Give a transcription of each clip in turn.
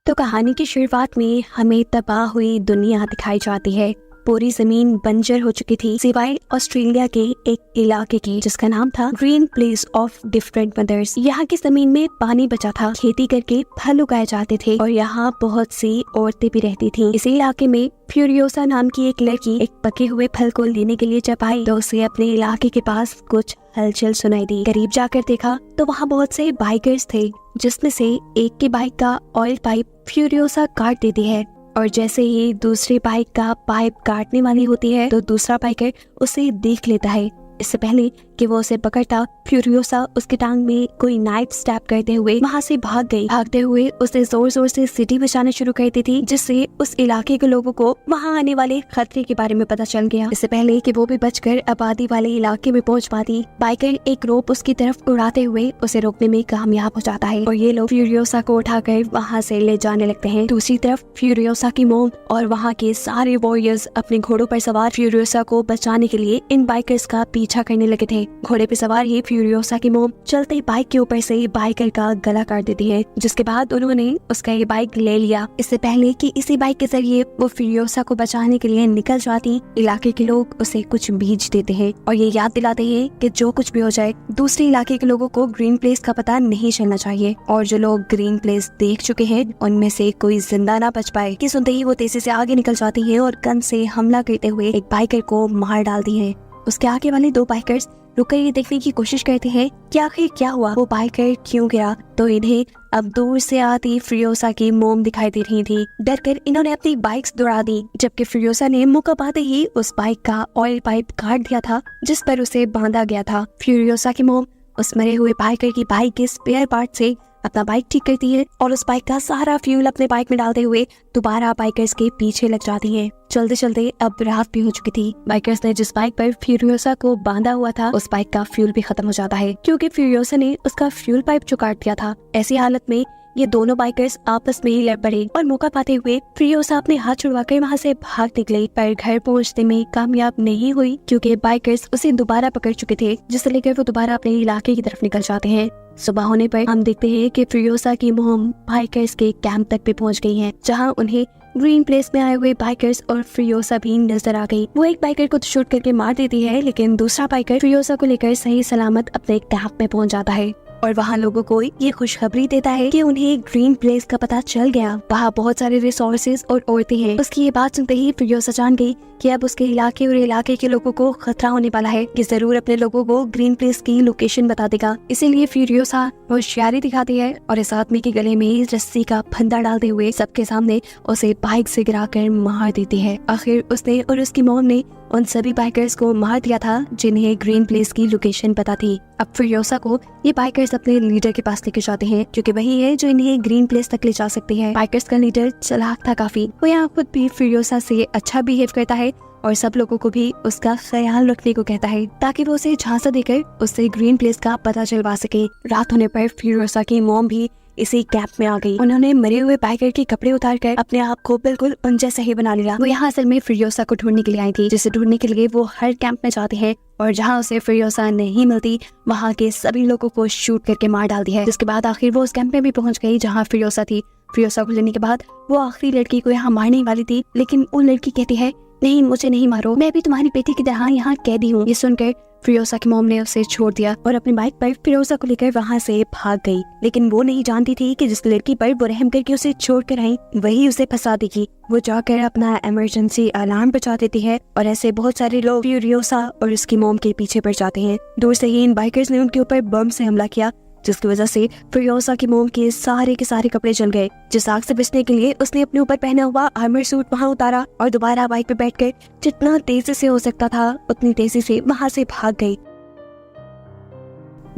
तो कहानी की शुरुआत में हमें तबाह हुई दुनिया दिखाई जाती है। पूरी जमीन बंजर हो चुकी थी सिवाय ऑस्ट्रेलिया के एक इलाके के जिसका नाम था green place of different mothers. यहाँ की जमीन में पानी बचा था, खेती करके फल उगाए जाते थे और यहाँ बहुत सी औरतें भी रहती थीं। इसी इलाके में फ्यूरियोसा नाम की एक लड़की एक पके हुए फल को लेने के लिए जब आई तो उसे अपने इलाके के पास कुछ हलचल सुनाई दी। करीब जाकर देखा तो वहाँ बहुत से बाइकर्स थे, जिसमें से एक के बाइक का ऑयल पाइप फ्यूरियोसा काट देती है और जैसे ही दूसरी बाइक का पाइप काटने वाली होती है तो दूसरा बाइकर उसे देख लेता है। इससे पहले कि वो उसे पकड़ता, फ्यूरियोसा उसकी टांग में कोई नाइफ स्टैब करते हुए वहाँ से भाग गई। भागते हुए उसे जोर जोर से सीटी बजाना शुरू कर दी थी, जिससे उस इलाके के लोगों को वहाँ आने वाले खतरे के बारे में पता चल गया। इससे पहले कि वो भी बचकर आबादी वाले इलाके में पहुँच पाती, बाइकर एक रोप उसकी तरफ उड़ाते हुए उसे रोकने में कामयाब हो जाता है और ये लोग फ्यूरियोसा को उठाकर वहाँ से ले जाने लगते हैं। दूसरी तरफ फ्यूरियोसा की मोम और वहाँ के सारे वॉरियर्स अपने घोड़ों पर सवार फ्यूरियोसा को बचाने के लिए इन बाइकर्स का पीछा करने लगे थे। घोड़े पे सवार ही फ्यूरियोसा की मोम चलते बाइक के ऊपर से बाइकर का गला काट देती है, जिसके बाद उन्होंने उसका ये बाइक ले लिया। इससे पहले कि इसी बाइक के जरिए वो फ्यूरियोसा को बचाने के लिए निकल जाती, इलाके के लोग उसे कुछ बीज देते हैं और ये याद दिलाते हैं कि जो कुछ भी हो जाए दूसरे इलाके के लोगों को ग्रीन प्लेस का पता नहीं चलना चाहिए और जो लोग ग्रीन प्लेस देख चुके हैं उनमें से कोई जिंदा ना बच पाए। कि सुनते ही वो तेजी से आगे निकल जाती है और गन से हमला करते हुए एक बाइकर को मार डालती है। उसके आगे वाले दो बाइकर्स रुककर ये देखने की कोशिश करते हैं कि आखिर क्या हुआ, वो बाइकर क्यों गिरा। तो इन्हें अब दूर से आती फ्यूरियोसा की मोम दिखाई दे रही थी। डरकर इन्होंने अपनी बाइक्स दौड़ा दी, जबकि फ्यूरियोसा ने मौका पाते ही उस बाइक का ऑयल पाइप काट दिया था जिस पर उसे बांधा गया था। फ्यूरियोसा की मोम उस मरे हुए बाइकर की बाइक के स्पेयर पार्ट से अपना बाइक ठीक करती है और उस बाइक का सारा फ्यूल अपने बाइक में डालते हुए दोबारा बाइकर्स के पीछे लग जाती है। चलते चलते अब रात भी हो चुकी थी। बाइकर्स ने जिस बाइक पर फ्यूरियोसा को बांधा हुआ था उस बाइक का फ्यूल भी खत्म हो जाता है, क्योंकि फ्यूरियोसा ने उसका फ्यूल पाइप जो काट दिया था। ऐसी हालत में ये दोनों बाइकर्स आपस में ही लड़ पड़े और मौका पाते हुए फ्यूरियोसा अपने हाथ छुड़वाकर वहाँ से भाग निकली, पर घर पहुँचने में कामयाब नहीं हुई क्योंकि बाइकर्स उसे दोबारा पकड़ चुके थे, जिसे लेकर वो दोबारा अपने इलाके की तरफ निकल जाते हैं। सुबह होने पर हम देखते हैं कि फ्यूरियोसा की मोम बाइकर्स के कैंप तक भी पहुंच गई हैं, जहां उन्हें ग्रीन प्लेस में आए हुए बाइकर्स और फ्यूरियोसा भी नजर आ गई। वो एक बाइकर को शूट करके मार देती है, लेकिन दूसरा बाइकर फ्यूरियोसा को लेकर सही सलामत अपने कैंप में पहुंच जाता है और वहाँ लोगों को ये खुशखबरी देता है कि उन्हें ग्रीन प्लेस का पता चल गया। वहाँ बहुत सारे रिसोर्सेज और औरतें हैं। उसकी ये बात सुनते ही फ्यूरियोसा जान गई कि अब उसके इलाके और इलाके के लोगों को खतरा होने वाला है, कि जरूर अपने लोगों को ग्रीन प्लेस की लोकेशन बता देगा। इसीलिए फ्यूरियोसा होशियारी दिखाती है और इस आदमी के गले में रस्सी का फंदा डालते हुए सबके सामने उसे बाइक से गिराकर मार देती है। आखिर उसने और उसकी मॉम ने उन सभी बाइकर्स को मार दिया था जिन्हें ग्रीन प्लेस की लोकेशन पता थी। अब फ्यूरियोसा को ये बाइकर्स अपने लीडर के पास लेकर जाते हैं, क्योंकि वही है जो इन्हें ग्रीन प्लेस तक ले जा सकती है। बाइकर्स का लीडर चालाक था काफी, वो यहाँ खुद भी फ्यूरियोसा से अच्छा बिहेव करता है और सब लोगों को भी उसका ख्याल रखने को कहता है, ताकि वो उसे झांसा देकर उससे ग्रीन प्लेस का पता चलवा सके। रात होने पर फ्यूरियोसा की मॉम भी इसी कैंप में आ गई। उन्होंने मरे हुए बाइकर के कपड़े उतारकर अपने आप को बिल्कुल उन जैसा ही बना लिया। वो यहाँ असल में फ्यूरियोसा को ढूंढने के लिए आई थी, जिसे ढूंढने के लिए वो हर कैंप में जाते हैं और जहाँ उसे फ्यूरियोसा नहीं मिलती वहाँ के सभी लोगों को शूट करके मार डालती है। जिसके बाद आखिर वो उस कैंप में भी पहुँच गई जहाँ फ्यूरियोसा थी। फ्यूरियोसा को लेने के बाद वो आखिरी लड़की को यहाँ मारने वाली थी, लेकिन वो लड़की कहती है, नहीं, मुझे नहीं मारो, मैं भी तुम्हारी बेटी की तरह यहाँ कैदी हूँ। ये सुनकर फ्यूरियोसा की मॉम ने उसे छोड़ दिया और अपनी बाइक पर फ्यूरियोसा को लेकर वहाँ से भाग गई। लेकिन वो नहीं जानती थी कि जिस लड़की पर वो रहम करके उसे छोड़ कर आई वही उसे फंसा देगी। वो जाकर अपना इमरजेंसी अलार्म बजा देती है और ऐसे बहुत सारे लोग फ्यूरियोसा और उसकी मॉम के पीछे पड़ जाते हैं। दूर से ही इन बाइकर्स ने उनके ऊपर बम से हमला किया, जिसकी वजह से फ्यूरियोसा की मोम के सारे कपड़े जल गए। जिस आग से बचने के लिए उसने अपने ऊपर पहना हुआ आर्मर सूट वहाँ उतारा और दोबारा बाइक पे बैठकर जितना तेजी से हो सकता था उतनी तेजी से वहाँ से भाग गई।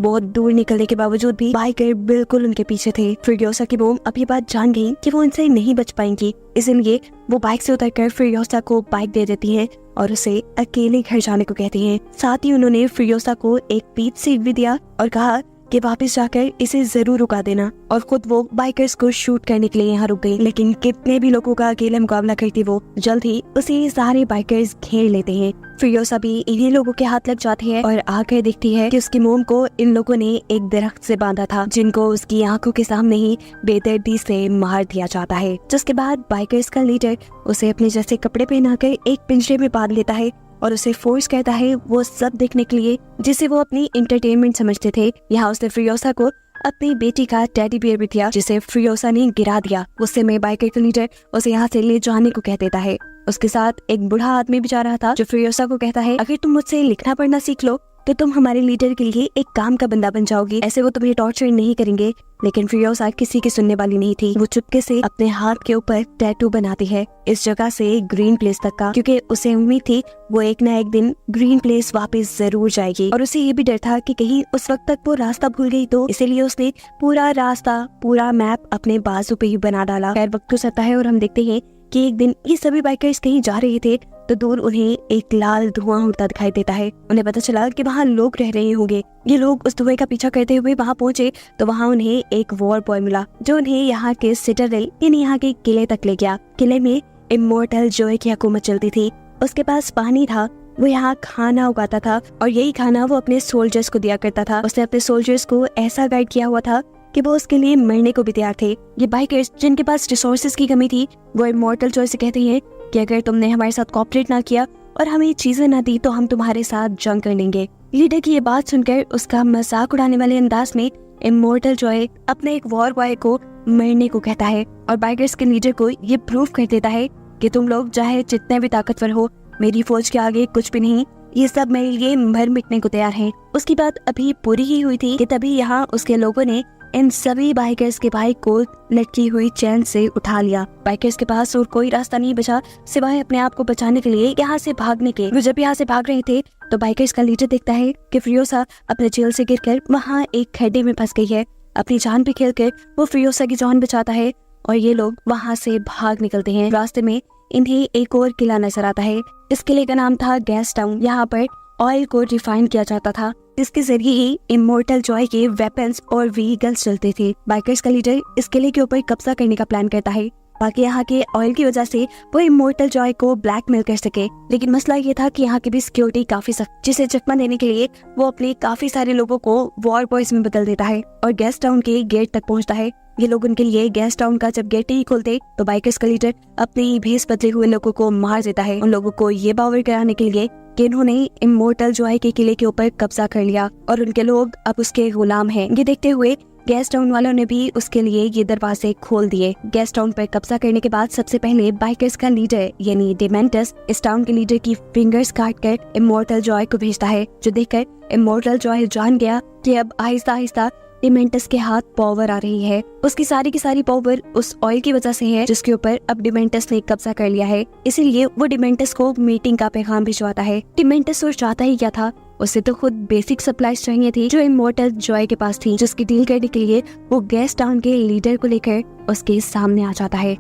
बहुत दूर निकलने के बावजूद भी बाइकर बिल्कुल उनके पीछे थे। फ्यूरियोसा की मोम अब ये बात जान गई कि वो इनसे नहीं बच पाएंगी, इसलिए वो बाइक से उतरकर फ्यूरियोसा को बाइक दे देती है और उसे अकेले घर जाने को कहती हैं। साथ ही उन्होंने फ्यूरियोसा को एक पीच सीट भी दिया और कहा कि वापस जाकर इसे जरूर रुका देना, और खुद वो बाइकर्स को शूट करने के लिए यहाँ रुक गई। लेकिन कितने भी लोगों का अकेले मुकाबला करती वो, जल्द ही उसे सारे बाइकर्स घेर लेते हैं। फिरोसा भी इन्हीं लोगों के हाथ लग जाती है और आकर देखती है कि उसकी मोम को इन लोगों ने एक दरख्त से बांधा था, जिनको उसकी आंखों के सामने ही बेदर्दी से मार दिया जाता है। जिसके बाद बाइकर्स का लीडर उसे अपने जैसे कपड़े पहनाकर एक पिंजरे में बांध लेता है और उसे फोर्स करता है वो सब देखने के लिए जिसे वो अपनी इंटरटेनमेंट समझते थे। यहाँ उसने फिरोसा को अपनी बेटी का टेडी बियर भी दिया, जिसे फिरोसा ने गिरा दिया। उससे में बाइकर का लीडर उसे यहाँ से ले जाने को कह देता है। उसके साथ एक बूढ़ा आदमी भी जा रहा था, जो फिरोसा को कहता है, अगर तुम मुझसे लिखना पढ़ना सीख लो तो तुम हमारे लीडर के लिए एक काम का बंदा बन जाओगी, ऐसे वो तुम्हें टॉर्चर नहीं करेंगे। लेकिन फिरोसा किसी की सुनने वाली नहीं थी। वो चुपके से अपने हाथ के ऊपर टैटू बनाती है, इस जगह से ग्रीन प्लेस तक का, क्योंकि उसे उम्मीद थी वो एक न एक दिन ग्रीन प्लेस वापस जरूर जाएगी। और उसे ये भी डर था कि कहीं उस वक्त तक वो रास्ता भूल गई तो, इसीलिए उसने पूरा रास्ता, पूरा मैप अपने बाजू पे ही बना डाला। खैर वक्त गुजरता है और हम देखते हैं कि एक दिन ये सभी बाइकर्स कहीं जा रहे थे तो दूर उन्हें एक लाल धुआं उड़ता दिखाई देता है। उन्हें पता चला कि वहाँ लोग रह रहे होंगे। ये लोग उस धुएं का पीछा करते हुए वहाँ पहुँचे तो वहाँ उन्हें एक वॉर बॉय मिला, जो उन्हें यहाँ के सिटाडेल यानी यहाँ के किले तक ले गया। किले में इमोर्टल जॉय की हुकूमत चलती थी। उसके पास पानी था, वो यहाँ खाना उगाता था और यही खाना वो अपने सोल्जर्स को दिया करता था। उसने अपने सोल्जर्स को ऐसा गाइड किया हुआ था कि वो उसके लिए मरने को भी तैयार थे। ये बाइकर्स जिनके पास रिसोर्सेज की कमी थी, वो इमोर्टल जॉय से कहते हैं कि अगर तुमने हमारे साथ कोऑपरेट ना किया और हमें चीजें ना दी तो हम तुम्हारे साथ जंग कर लेंगे। लीडर की ये बात सुनकर उसका मजाक उड़ाने वाले अंदाज में इमोर्टल जॉय अपने एक वॉर बॉय को मरने को कहता है और बाइकर्स के लीडर को ये प्रूव कर देता है कि तुम लोग चाहे जितने भी ताकतवर हो, मेरी फौज के आगे कुछ भी नहीं, ये सब मेरे लिए मर मिटने को तैयार है। उसकी बात अभी पूरी ही हुई थी कि तभी यहाँ उसके लोगों ने इन सभी बाइकर्स के बाइक को लटकी हुई चैन से उठा लिया। बाइकर्स के पास और कोई रास्ता नहीं बचा सिवाय अपने आप को बचाने के लिए यहाँ से भागने के। वो जब यहाँ से भाग रहे थे तो बाइकर्स का लीडर देखता है कि फिरोसा अपने जेल से गिरकर वहाँ एक खड्डे में फंस गई है। अपनी जान पे खेलकर वो फिरोसा की जान बचाता है और ये लोग वहाँ से भाग निकलते हैं। रास्ते में इन्हें एक और किला नजर आता है। इस किले का नाम था गैस टाउन। यहाँ पर ऑयल को रिफाइन किया जाता था, जिसके जरिए ही इमोर्टल जॉय के वेपन्स और व्हीकल्स चलते थे। बाइकर्स का लीडर इस किले के ऊपर कब्जा करने का प्लान करता है ताकि यहाँ के ऑयल की वजह से वो इमोर्टल जॉय को ब्लैकमेल कर सके। लेकिन मसला ये था कि यहाँ की भी सिक्योरिटी काफी सख्त, जिसे चकमा देने के लिए वो अपने काफी सारे लोगों को वॉर बॉयज में बदल देता है और गैस टाउन के गेट तक पहुँचता है। ये लोग उनके लिए गैस टाउन का जब गेट नहीं खोलते तो बाइकर्स का लीडर अपने ही भेस बदले हुए लोगों को मार देता है, उन लोगों को ये बावर कराने के लिए कि इन्होंने इमोर्टल जॉय के किले के ऊपर कब्जा कर लिया और उनके लोग अब उसके गुलाम हैं। ये देखते हुए गैस टाउन वालों ने भी उसके लिए ये दरवाजे खोल दिए। गैस टाउन पर कब्जा करने के बाद सबसे पहले बाइकर्स का लीडर यानी डिमेंटस इस टाउन के लीडर की फिंगर्स काट कर इमोर्टल जॉय को भेजता है, जो देखकर इमोर्टल जॉय जान गया कि अब आहिस्ता आहिस्ता डिमेंटस के हाथ पावर आ रही है। उसकी सारी की सारी पावर उस ऑयल की वजह से है जिसके ऊपर अब डिमेंटस ने कब्जा कर लिया है। इसीलिए वो डिमेंटस को मीटिंग का पैगाम भिजवाता है। डिमेंटस और चाहता ही क्या था, उसे तो खुद बेसिक सप्लाईज चाहिए थी जो इमोर्टल जॉय के पास थी, जिसकी डील करने के लिए वो गैस टाउन के लीडर को लेकर उसके सामने आ जाता है।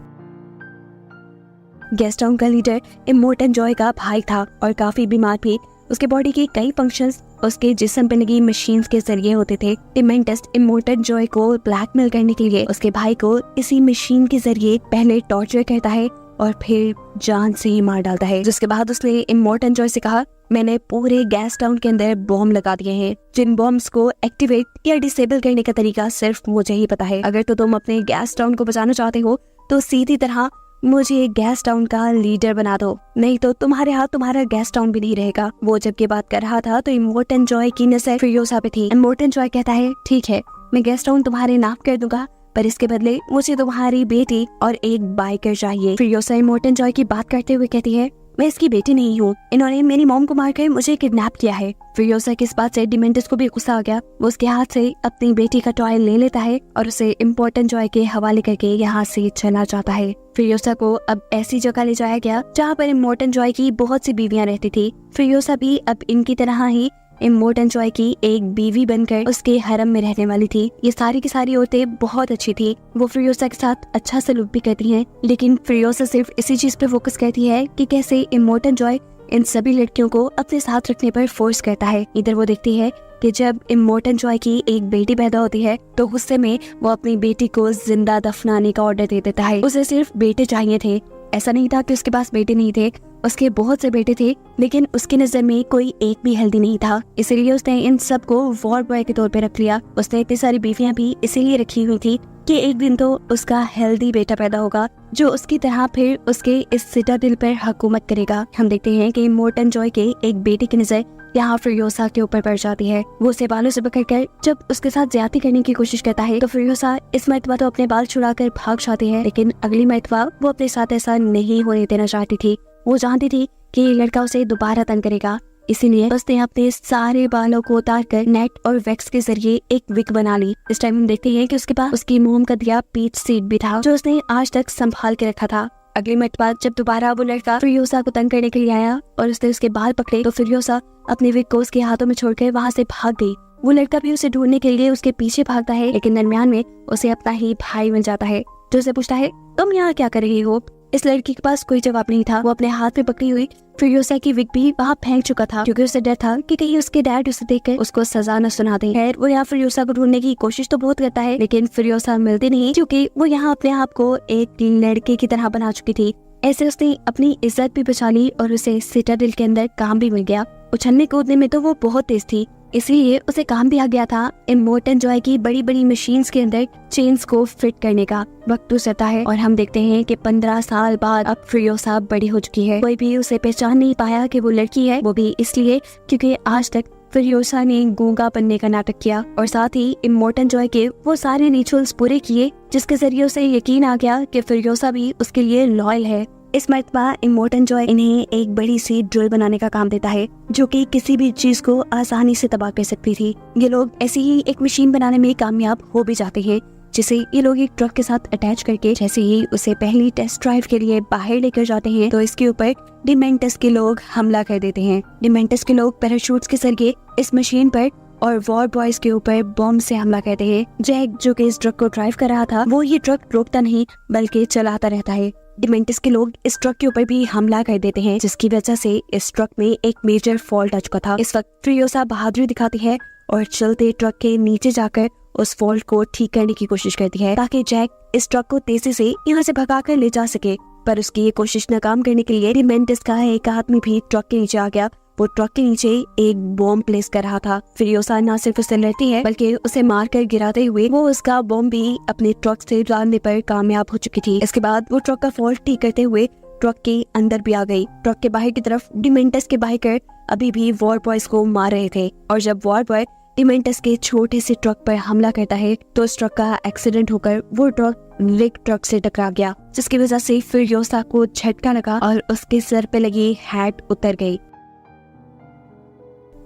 गैस टाउन का लीडर इमोर्टल जॉय का भाई था और काफी बीमार भी। उसके बॉडी के कई फंक्शंस उसके जिस्म पे लगी मशीन्स के जरिए होते थे। डिमेंटस इमोर्टल जॉय को ब्लैकमेल करने के लिए उसके भाई को इसी मशीन के जरिए पहले टॉर्चर करता है और फिर जान से ही मार डालता है। जिसके बाद उसने इमोर्टल जॉय से कहा, मैंने पूरे गैस टाउन के अंदर बॉम्ब लगा दिए हैं, जिन बॉम्ब्स को एक्टिवेट या डिसेबल करने का तरीका सिर्फ मुझे ही पता है। अगर तो तुम अपने गैस टाउन को बचाना चाहते हो तो सीधी तरह मुझे गैस टाउन का लीडर बना दो, नहीं तो तुम्हारे हाथ तुम्हारा गैस टाउन भी नहीं रहेगा। वो जब ये बात कर रहा था तो इमोर्टल जॉय की नजर फिरोसा पे थी। इमोर्टल जॉय कहता है, ठीक है, मैं गैस टाउन तुम्हारे नाम कर दूंगा, पर इसके बदले मुझे तुम्हारी बेटी और एक बाइकर चाहिए। फिरोसा इमोर्टल जॉय की बात करते हुए कहती है, मैं इसकी बेटी नहीं हूँ, इन्होंने मेरी मॉम को मारकर मुझे किडनैप किया है। फिरोसा की इस बात से डिमेंटस को भी गुस्सा आ गया। वो उसके हाथ से अपनी बेटी का टॉय ले लेता है और उसे इम्पोर्टेंट जॉय के हवाले करके यहाँ से चला जाता है। फिरोसा को अब ऐसी जगह ले जाया गया जहाँ पर इम्पोर्टेंट जॉय की बहुत सी बीवियां रहती थी। फिरोसा भी अब इनकी तरह ही इमोर्टल जॉय की एक बीवी बनकर उसके हरम में रहने वाली थी। ये सारी की सारी औरतें बहुत अच्छी थी, वो फिरोसा के साथ अच्छा सलूक भी करती हैं, लेकिन फिरोसा सिर्फ इसी चीज पे फोकस करती है कि कैसे इमोर्टल जॉय इन सभी लड़कियों को अपने साथ रखने पर फोर्स करता है। इधर वो देखती है कि जब इमोर्टन जॉय की एक बेटी पैदा होती है तो गुस्से में वो अपनी बेटी को जिंदा दफनाने का ऑर्डर दे देता है। उसे सिर्फ बेटे चाहिए थे, ऐसा नहीं था कि उसके पास बेटे नहीं थे, उसके बहुत से बेटे थे, लेकिन उसकी नजर में कोई एक भी हेल्दी नहीं था। इसीलिए उसने इन सबको वॉर बॉय के तौर पे रख लिया। उसने इतनी सारी बीवियां भी इसीलिए रखी हुई थी कि एक दिन तो उसका हेल्दी बेटा पैदा होगा जो उसकी तरह फिर उसके इस सिटाडेल पर हुकूमत करेगा। हम देखते हैं कि इमोर्टन जॉय के एक बेटे की नजर यहाँ फ्यूरियोसा के ऊपर पड़ जाती है। वो उसे बालों से पकड़कर जब उसके साथ ज्यादती करने की कोशिश करता है तो फ्यूरियोसा इस मर्तबा तो अपने बाल छुड़ाकर भाग जाती है, लेकिन अगली मर्तबा वो अपने साथ ऐसा नहीं होने देना चाहती थी। वो जानती थी कि ये लड़का उसे दोबारा तंग करेगा, इसीलिए उसने अपने सारे बालों को उतारकर नेट और वैक्स के जरिए एक विग बना ली। इस टाइम हम देखते हैं कि उसके पास उसकी मोम का दिया पीच सीड भी था जो उसने आज तक संभाल के रखा था। अगली मर्तबा जब दोबारा वो लड़का फ्यूरियोसा को तंग करने के लिए आया और उसने उसके बाल पकड़े तो फ्यूरियोसा अपने विग को उसके हाथों में छोड़कर वहाँ से भाग गई। वो लड़का भी उसे ढूंढने के लिए उसके पीछे भागता है, लेकिन दरमियान में उसे अपना ही भाई मिल जाता है जो उसे पूछता है, तुम यहाँ क्या कर रही हो? इस लड़की के पास कोई जवाब नहीं था। वो अपने हाथ में पकड़ी हुई फ्यूरियोसा की विग भी वहाँ फेंक चुका था क्योंकि उसे डर था कि कहीं उसके डैड उसे देखकर उसको सजा न सुना दें। खैर वो यहाँ फ्यूरियोसा को ढूंढने की कोशिश तो बहुत करता है, लेकिन फ्यूरियोसा मिलती नहीं क्योंकि वो यहाँ अपने आप को एक लड़के की तरह बना चुकी थी। ऐसे उसने अपनी इज्जत भी बचा ली और उसे सिटाडेल के अंदर काम भी मिल गया। उछलने कूदने में तो वो बहुत तेज थी, इसलिए उसे काम भी आ गया था इमोर्टन जॉय की बड़ी बड़ी मशीन्स के अंदर चेन्स को फिट करने का। वक्त गुजरता है और हम देखते हैं कि 15 साल बाद अब फ्यूरियोसा बड़ी हो चुकी है। कोई भी उसे पहचान नहीं पाया कि वो लड़की है, वो भी इसलिए क्योंकि आज तक फ्यूरियोसा ने गूंगा बनने का नाटक किया और साथ ही इमोर्टन जॉय के वो सारे रिचुअल्स पूरे किए जिसके जरिए उसे यकीन आ गया कि फ्यूरियोसा भी उसके लिए लॉयल है। इस मर्तबा इमोर्टन जॉय इन्हें एक बड़ी सी ड्रिल बनाने का काम देता है जो कि किसी भी चीज को आसानी से तबाह कर सकती थी। ये लोग ऐसी ही एक मशीन बनाने में कामयाब हो भी जाते हैं जिसे ये लोग एक ट्रक के साथ अटैच करके जैसे ही उसे पहली टेस्ट ड्राइव के लिए बाहर लेकर जाते हैं तो इसके ऊपर डिमेंटस के लोग हमला कर देते हैं। डिमेंटस के लोग पैराशूट्स के जरिए इस मशीन पर और वॉर बॉयज के ऊपर बॉम्ब से हमला करते हैं। जैक जो कि इस ट्रक को ड्राइव कर रहा था वो ये ट्रक रोकता नहीं बल्कि चलाता रहता है। डिमेंटस के लोग इस ट्रक के ऊपर भी हमला कर देते हैं जिसकी वजह से इस ट्रक में एक मेजर फॉल्ट आ चुका था। इस वक्त फ्यूरियोसा बहादुरी दिखाती है और चलते ट्रक के नीचे जाकर उस फॉल्ट को ठीक करने की कोशिश करती है ताकि जैक इस ट्रक को तेजी से यहाँ से भगाकर ले जा सके, पर उसकी ये कोशिश नाकाम करने के लिए डिमेंटस का एक आदमी भी ट्रक के नीचे आ गया। वो ट्रक के नीचे एक बॉम्ब प्लेस कर रहा था। फ्यूरियोसा न सिर्फ उसे लड़ती है बल्कि उसे मारकर गिराते हुए वो उसका बॉम्ब भी अपने ट्रक से डालने पर कामयाब हो चुकी थी। इसके बाद वो ट्रक का फॉल्ट ठीक करते हुए ट्रक के अंदर भी आ गई। ट्रक के बाहर की तरफ डिमेंटस के बाइकर अभी भी वॉर बॉयज को मार रहे थे और जब वॉर बॉय डिमेंटस के छोटे से ट्रक पर हमला करता है तो उस ट्रक का एक्सीडेंट होकर वो ट्रक रिग ट्रक से टकरा गया जिसकी वजह से फ्यूरियोसा को झटका लगा और उसके सर पे लगी हैट उतर गई।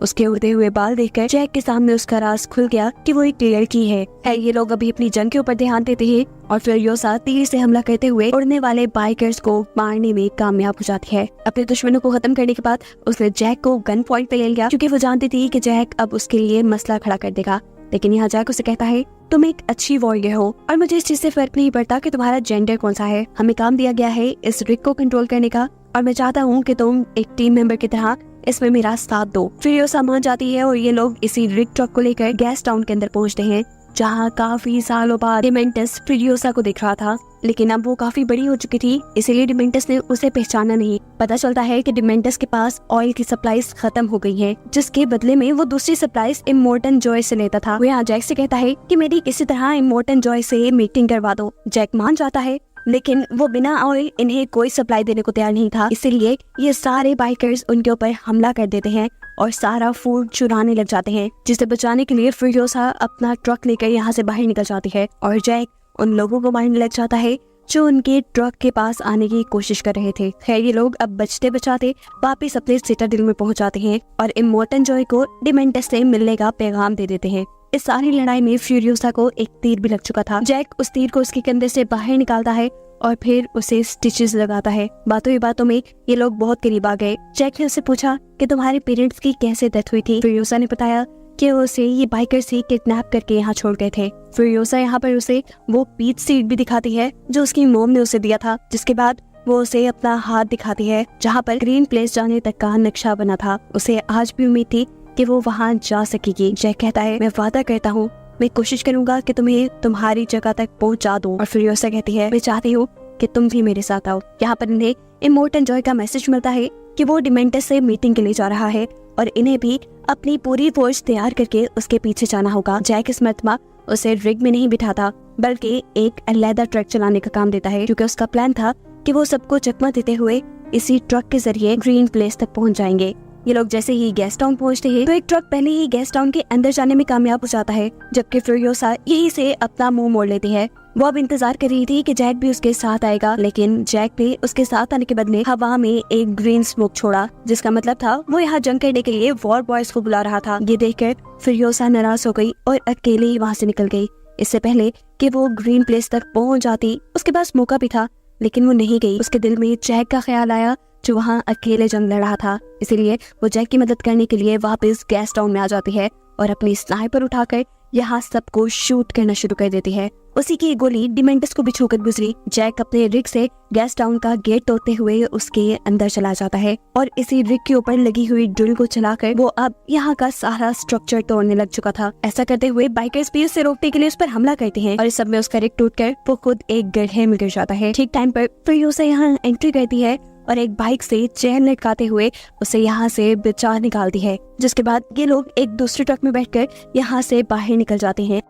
उसके उड़ते हुए बाल देखकर जैक के सामने उसका राज खुल गया कि वो एक लड़की है। ये लोग अभी अपनी जंग के ऊपर ध्यान देते हैं और फ्यूरियोसा तीर से हमला करते हुए उड़ने वाले बाइकर्स को मारने में कामयाब हो जाती है। अपने दुश्मनों को खत्म करने के बाद उसने जैक को गन पॉइंट पे ले लिया क्योंकि वो जानती थी कि जैक अब उसके लिए मसला खड़ा कर देगा। लेकिन यहाँ जैक उसे कहता है, तुम एक अच्छी वॉरियर हो और मुझे इस चीज से फर्क नहीं पड़ता कि तुम्हारा जेंडर कौन सा है। हमें काम दिया गया है इस रिग को कंट्रोल करने का और मैं चाहता हूँ कि तुम एक टीम मेंबर की तरह इसमें मेरा साथ दो। फ्यूरियोसा मान जाती है और ये लोग इसी रिग ट्रक को लेकर गैस टाउन के अंदर पहुँचते हैं जहाँ काफी सालों बाद डिमेंटस फ्यूरियोसा को दिख रहा था, लेकिन अब वो काफी बड़ी हो चुकी थी इसलिए डिमेंटस ने उसे पहचाना नहीं। पता चलता है कि डिमेंटस के पास ऑयल की सप्लाईज खत्म हो गई हैं, जिसके बदले में वो दूसरी सप्लाईज इमोर्टन जॉय से लेता था। वो यहाँ जैक से कहता है कि मेरी किसी तरह इमोर्टन जॉय से मीटिंग करवा दो। जैक मान जाता है लेकिन वो बिना ऑयल इन्हें कोई सप्लाई देने को तैयार नहीं था, इसीलिए ये सारे बाइकर्स उनके ऊपर हमला कर देते हैं और सारा फूड चुराने लग जाते हैं, जिसे बचाने के लिए फ्यूरियोसा अपना ट्रक लेकर यहाँ से बाहर निकल जाती है और जैक उन लोगों को मारने लग जाता है जो उनके ट्रक के पास आने की कोशिश कर रहे थे। खैर ये लोग अब बचते बचाते वापिस अपने सिटाडेल में पहुंच जाते हैं और इमोर्टन जॉय को डिमेंटस से मिलने का पैगाम दे देते हैं। इस सारी लड़ाई में फ्यूरियोसा को एक तीर भी लग चुका था। जैक उस तीर को उसके कंधे से बाहर निकालता है और फिर उसे स्टिचेस लगाता है। बातों ही बातों में ये लोग बहुत करीब आ गए। जैक ने उससे पूछा कि तुम्हारे पेरेंट्स की कैसे डेथ हुई थी। फ्यूरियोसा ने बताया कि उसे ये बाइकर्स ही किडनैप करके यहाँ छोड़ गए थे। फ्यूरियोसा यहाँ पर उसे वो पीच सीड भी दिखाती है जो उसकी मोम ने उसे दिया था, जिसके बाद वो उसे अपना हाथ दिखाती है जहाँ पर ग्रीन प्लेस जाने तक का नक्शा बना था। उसे आज भी उम्मीद थी कि वो वहाँ जा सकेगी। जैक कहता है, मैं वादा करता हूँ, मैं कोशिश करूंगा कि तुम्हें तुम्हारी जगह तक पहुँचा दूं। और फ्यूरियोसा कहती है, मैं चाहती हूँ कि तुम भी मेरे साथ आओ। यहाँ पर इन्हें इमोर्टल जॉय का मैसेज मिलता है कि वो डिमेंटस से मीटिंग के लिए जा रहा है और इन्हें भी अपनी पूरी फोर्स तैयार करके उसके पीछे जाना होगा। जैक इस मर्तबा उसे रिग में नहीं बिठाता बल्कि एक अलग ट्रक चलाने का काम देता है, क्योंकि उसका प्लान था कि वो सबको चकमा देते हुए इसी ट्रक के जरिए ग्रीन प्लेस तक पहुंच जाएंगे। ये लोग जैसे ही गेस्ट टाउन पहुंचते हैं तो एक ट्रक पहले ही गेस्ट टाउन के अंदर जाने में कामयाब हो जाता है, जबकि फ्यूरियोसा यही से अपना मुंह मोड़ लेती है। वो अब इंतजार कर रही थी कि जैक भी उसके साथ आएगा, लेकिन जैक भी उसके साथ आने के बदले हवा में एक ग्रीन स्मोक छोड़ा, जिसका मतलब था वो यहाँ जंग करने के लिए वॉर बॉयज को बुला रहा था। ये देखकर फ्यूरियोसा नाराज हो गई और अकेले ही वहाँ से निकल गई। इससे पहले कि वो ग्रीन प्लेस तक पहुँच जाती उसके पास मौका भी था, लेकिन वो नहीं गई। उसके दिल में जैक का ख्याल आया जो वहाँ अकेले जंग लड़ रहा था, इसीलिए वो जैक की मदद करने के लिए वापस गेस्ट टाउन में आ जाती है और अपनी स्नाइपर उठाकर यहाँ सबको शूट करना शुरू कर देती है। उसी की गोली डिमेंटस को भी छूकर गुजरी। जैक अपने रिग से गेस्ट टाउन का गेट तोड़ते हुए उसके अंदर चला जाता है और इसी रिग के ऊपर लगी हुई ड्रिल को चलाकर वो अब यहाँ का सारा स्ट्रक्चर तोड़ने लग चुका था। ऐसा करते हुए बाइकर्स भी उसे रोकने के लिए उस पर हमला करते हैं और इस सब में उसका रिग टूटकर वो खुद एक गड्ढे में गिर जाता है। ठीक टाइम पर फ्यूरियोसा यहाँ एंट्री करती है और एक बाइक से चेन लटकाते हुए उसे यहाँ से बचा निकालती है, जिसके बाद ये लोग एक दूसरे ट्रक में बैठकर यहाँ से बाहर निकल जाते हैं।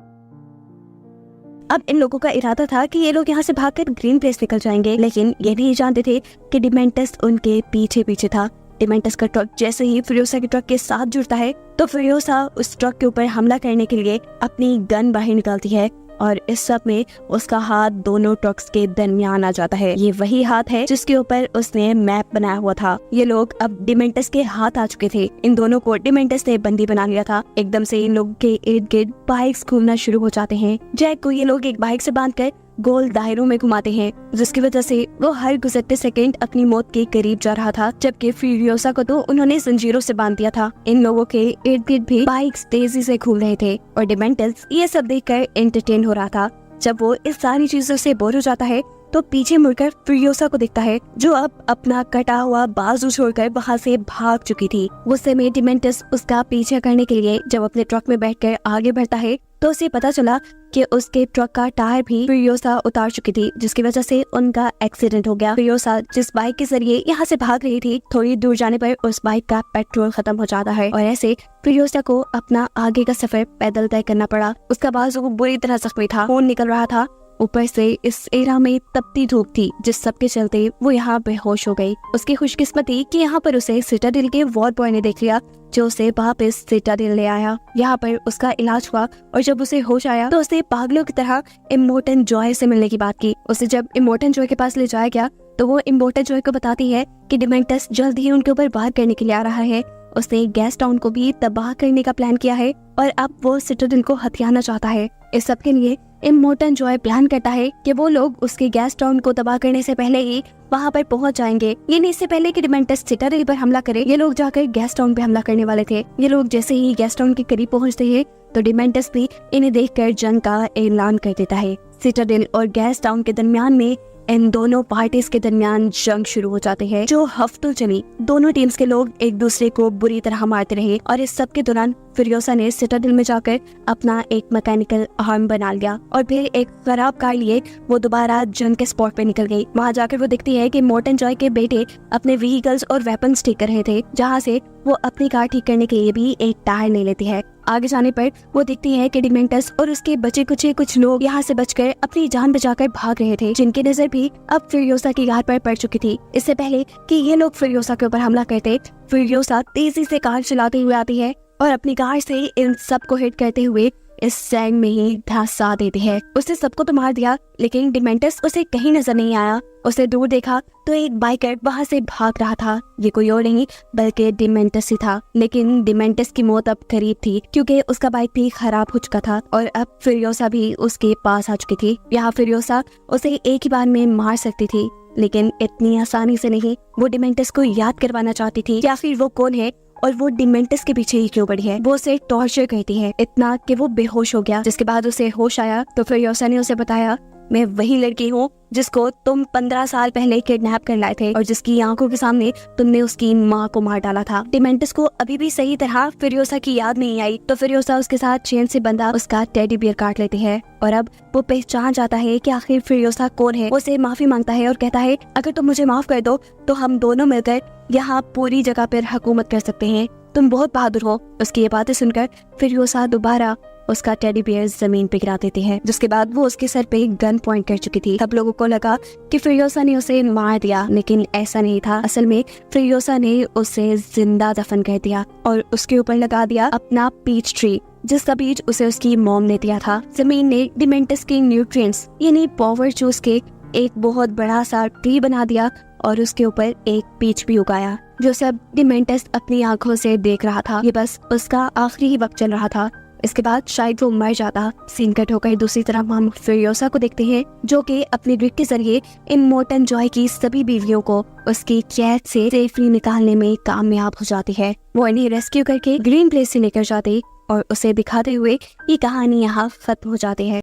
अब इन लोगों का इरादा था कि ये लोग यहाँ से भागकर ग्रीन प्लेस निकल जाएंगे, लेकिन ये नहीं जानते थे कि डिमेंटस उनके पीछे पीछे था। डिमेंटस का ट्रक जैसे ही फ्यूरियोसा के ट्रक के साथ जुड़ता है तो फ्यूरियोसा उस ट्रक के ऊपर हमला करने के लिए अपनी गन बाहर निकालती है और इस सब में उसका हाथ दोनों ट्रक्स के दरमियान आ जाता है। ये वही हाथ है जिसके ऊपर उसने मैप बनाया हुआ था। ये लोग अब डिमेंटस के हाथ आ चुके थे। इन दोनों को डिमेंटस ने बंदी बना लिया था। एकदम से इन लोगों के इर्द गिर्द बाइक्स घूमना शुरू हो जाते हैं। जैक को ये लोग एक बाइक से बांधकर गोल दायरों में घुमाते हैं, जिसकी वजह से वो हर गुजरते सेकंड अपनी मौत के करीब जा रहा था, जबकि फ्यूरियोसा को तो उन्होंने जंजीरों से बांध दिया था। इन लोगों के इर्द गिर्द भी बाइक्स तेजी से घूम रहे थे और डिमेंटस ये सब देखकर एंटरटेन हो रहा था। जब वो इस सारी चीजों से बोर हो जाता है तो पीछे मुड़कर फ्यूरियोसा को दिखता है, जो अब अपना कटा हुआ बाजू छोड़कर वहाँ से भाग चुकी थी। गुस्से में डिमेंटस उसका पीछे करने के लिए जब अपने ट्रक में बैठकर आगे बढ़ता है तो उसे पता चला कि उसके ट्रक का टायर भी फ्यूरियोसा उतार चुकी थी, जिसकी वजह से उनका एक्सीडेंट हो गया। फ्यूरियोसा जिस बाइक के जरिए यहाँ से भाग रही थी, थोड़ी दूर जाने पर उस बाइक का पेट्रोल खत्म हो जाता है और ऐसे फ्यूरियोसा को अपना आगे का सफर पैदल तय करना पड़ा। उसका बाजू बुरी तरह जख्मी था, खून निकल रहा था। ऊपर से इस एरा में तपती धूप थी, जिस सब के चलते वो यहाँ बेहोश हो गई। उसकी खुशकिस्मती कि यहाँ पर उसे सिटाडेल के वॉर बॉय ने देख लिया, जो उसे वापस सिटाडेल ले आया। यहाँ पर उसका इलाज हुआ और जब उसे होश आया तो उसे पागलों की तरह इमोर्टल जॉय से मिलने की बात की। उसे जब इमोर्टल जॉय के पास ले जाया गया तो वो इमोर्टल जॉय को बताती है कि डिमेंटस जल्द ही उनके ऊपर वार करने के लिए आ रहा है। उसने गेस्ट टाउन को भी तबाह करने का प्लान किया है और अब वो सिटाडेल को हथियाना चाहता है। इस सब के लिए इमोर्टल जॉय प्लान करता है कि वो लोग उसके गेस्ट टाउन को तबाह करने से पहले ही वहाँ पर पहुँच जाएंगे। यानी इससे पहले कि डिमेंटस सिटाडेल पर हमला करे, ये लोग जाकर गेस्ट टाउन पे हमला करने वाले थे। ये लोग जैसे ही गेस्ट टाउन के करीब पहुँचते हैं तो डिमेंटस भी इन्हें देखकर जंग का ऐलान कर देता है। सिटाडेल और गेस्ट टाउन के दरमियान में इन दोनों पार्टीज के दरमियान जंग शुरू हो जाते हैं, जो हफ्तों चली। दोनों टीम्स के लोग एक दूसरे को बुरी तरह मारते रहे और इस सब के दौरान फ्यूरियोसा ने सिटाडेल में जाकर अपना एक मैकेनिकल आर्म बना लिया और फिर एक खराब कार लिए वो दोबारा जंग के स्पॉट पे निकल गई। वहाँ जाकर वो देखती है कि इमोर्टल जॉय के बेटे अपने व्हीकल्स और वेपन्स ठीक कर रहे थे, जहाँ से वो अपनी कार ठीक करने के लिए भी एक टायर ले लेती है। आगे जाने पर वो देखती है कि डिमेंटस और उसके बचे कुछ लोग यहाँ से बचकर अपनी जान बचाकर भाग रहे थे, जिनकी नजर भी अब फ्यूरियोसा की कार पर पड़ चुकी थी। इससे पहले कि ये लोग फ्यूरियोसा के ऊपर हमला करते, फ्यूरियोसा तेजी से कार चलाते हुए आती है और अपनी कार से इन सबको हिट करते हुए इस सैंग में ही धंसा देती है। उसने सबको तो मार दिया, लेकिन डिमेंटस उसे कहीं नजर नहीं आया। उसे दूर देखा तो एक बाइकर वहाँ से भाग रहा था। ये कोई और नहीं बल्कि डिमेंटस ही था, लेकिन डिमेंटस की मौत अब करीब थी क्योंकि उसका बाइक भी खराब हो चुका था और अब फ्यूरियोसा भी उसके पास आ चुकी थी। यहाँ फ्यूरियोसा उसे एक ही बार में मार सकती थी, लेकिन इतनी आसानी से नहीं। वो डिमेंटस को याद करवाना चाहती थी या फिर वो कौन है और वो डिमेंटस के पीछे ही क्यों पड़ी है। वो उसे टॉर्चर करती है इतना कि वो बेहोश हो गया। जिसके बाद उसे होश आया तो फ्यूरियोसा ने उसे बताया, मैं वही लड़की हूँ जिसको तुम 15 साल पहले किडनैप कर लाए थे और जिसकी आंखों के सामने तुमने उसकी माँ को मार डाला था। डिमेंटस को अभी भी सही तरह फिरियोसा की याद नहीं आई, तो फिरियोसा उसके साथ चेन से बंधा उसका टेडी बियर काट लेती है और अब वो पहचान जाता है कि आखिर फिरियोसा कौन है। वो उसे माफी मांगता है और कहता है अगर तुम मुझे माफ कर दो तो हम दोनों मिलकर यहाँ पूरी जगह पर हुकूमत कर सकते हैं, तुम बहुत बहादुर हो। उसकी ये बातें सुनकर फिरियोसा दोबारा उसका टेडी बियर जमीन पे गिरा देती है, जिसके बाद वो उसके सर पे गन पॉइंट कर चुकी थी। सब लोगों को लगा कि फिरियोसा ने उसे मार दिया, लेकिन ऐसा नहीं था। असल में फिरियोसा ने उसे जिंदा दफन कर दिया और उसके ऊपर लगा दिया अपना पीच ट्री, जिसका बीज उसे उसकी मॉम ने दिया था। जमीन ने डिमेंटस के न्यूट्रिएंट्स यानी पावर चूस के एक बहुत बड़ा सा ट्री बना दिया और उसके ऊपर एक पीच भी उगाया, जो सब डिमेंटस अपनी आंखों से देख रहा था। ये बस उसका आखिरी ही वक्त चल रहा था। इसके बाद शायद वो मर जाता। सीन कट होकर दूसरी तरफ हम फिरियोसा को देखते हैं, जो कि अपने ग्रिड के जरिए इमोर्टल जॉय की सभी बीवियों को उसकी कैद से सेफली निकालने में कामयाब हो जाती है। वो इन्हें रेस्क्यू करके ग्रीन प्लेस से लेकर जाते और उसे दिखाते हुए ये कहानी यहाँ खत्म हो जाती है।